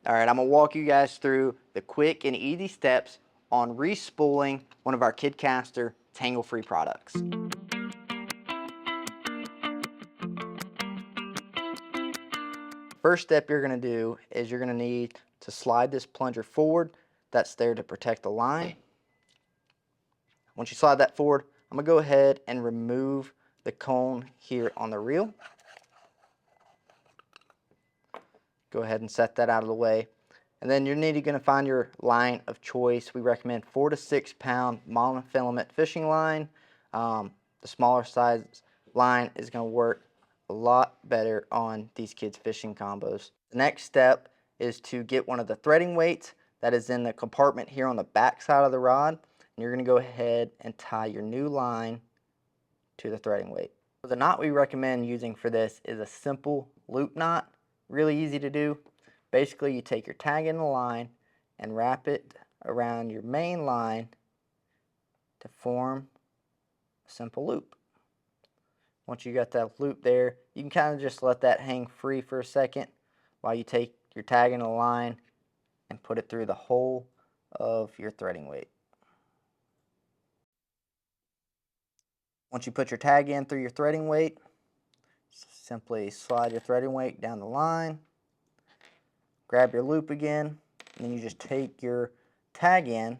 All right, I'm gonna walk you guys through the quick and easy steps on respooling one of our KidCaster tangle-free products. First step you're gonna do is you're gonna need to slide this plunger forward. That's there to protect the line. Once you slide that forward, I'm gonna go ahead and remove the cone here on the reel. Go ahead and set that out of the way. And then you're going to find your line of choice. We recommend 4 to 6 pound monofilament fishing line. The smaller size line is going to work a lot better on these kids' fishing combos. The next step is to get one of the threading weights that is in the compartment here on the back side of the rod. And you're going to go ahead and tie your new line to the threading weight. The knot we recommend using for this is a simple loop knot. Really easy to do. Basically, you take your tag in the line and wrap it around your main line to form a simple loop. Once you got that loop there, you can kind of just let that hang free for a second while you take your tag in the line and put it through the hole of your threading weight. Once you put your tag in through your threading weight, simply slide your threading weight down the line, grab your loop again, and then you just take your tag in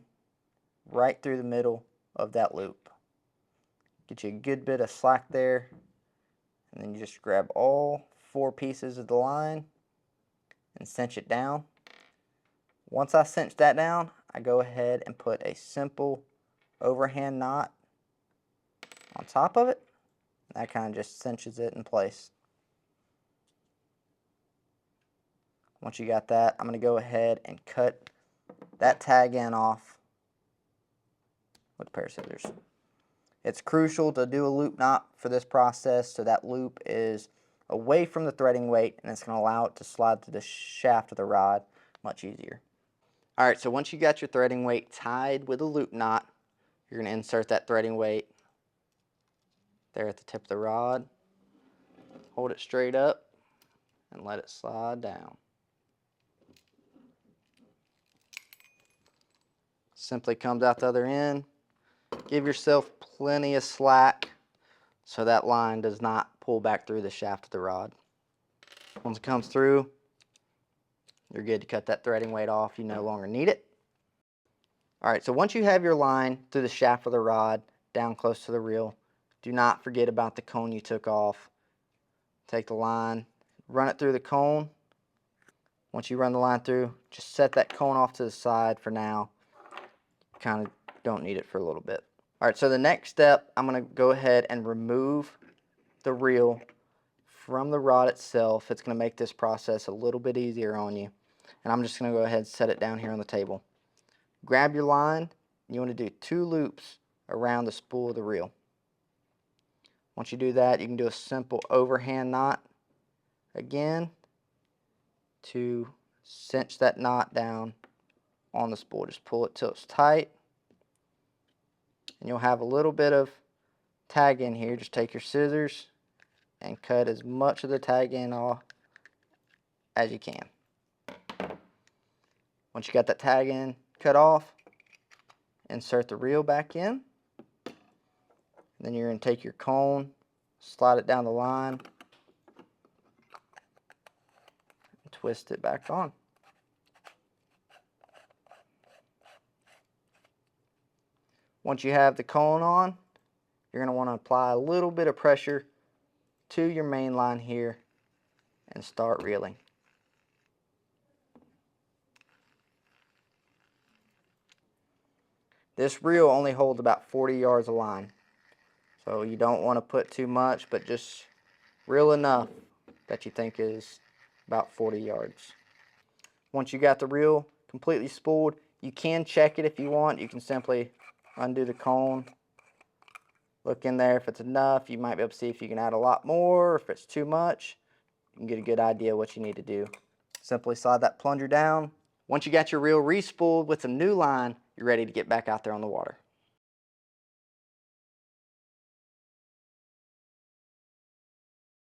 right through the middle of that loop. Get you a good bit of slack there, and then you just grab all 4 pieces of the line and cinch it down. Once I cinch that down, I go ahead and put a simple overhand knot on top of it. That kind of just cinches it in place. Once you got that, I'm going to go ahead and cut that tag end off with a pair of scissors. It's crucial to do a loop knot for this process so that loop is away from the threading weight and it's going to allow it to slide through the shaft of the rod much easier. Alright, so once you got your threading weight tied with a loop knot, you're going to insert that threading weight there at the tip of the rod. Hold it straight up and let it slide down. Simply comes out the other end. Give yourself plenty of slack so that line does not pull back through the shaft of the rod. Once it comes through, you're good to cut that threading weight off. You no longer need it. Alright, so once you have your line through the shaft of the rod down close to the reel, do not forget about the cone you took off. Take the line, run it through the cone. Once you run the line through, just set that cone off to the side for now. Kind of don't need it for a little bit. Alright, so the next step, I'm going to go ahead and remove the reel from the rod itself. It's going to make this process a little bit easier on you. And I'm just going to go ahead and set it down here on the table. Grab your line, and you want to do 2 loops around the spool of the reel. Once you do that, you can do a simple overhand knot again to cinch that knot down on the spool. Just pull it till it's tight, and you'll have a little bit of tag in here. Just take your scissors and cut as much of the tag in off as you can. Once you got that tag in cut off, insert the reel back in. Then you're going to take your cone, slide it down the line, and twist it back on. Once you have the cone on, you're going to want to apply a little bit of pressure to your main line here and start reeling. This reel only holds about 40 yards of line, so you don't want to put too much, but just reel enough that you think is about 40 yards. Once you got the reel completely spooled, you can check it if you want. You can simply undo the cone, look in there. If it's enough, you might be able to see if you can add a lot more. If it's too much, you can get a good idea what you need to do. Simply slide that plunger down. Once you got your reel re-spooled with some new line, you're ready to get back out there on the water.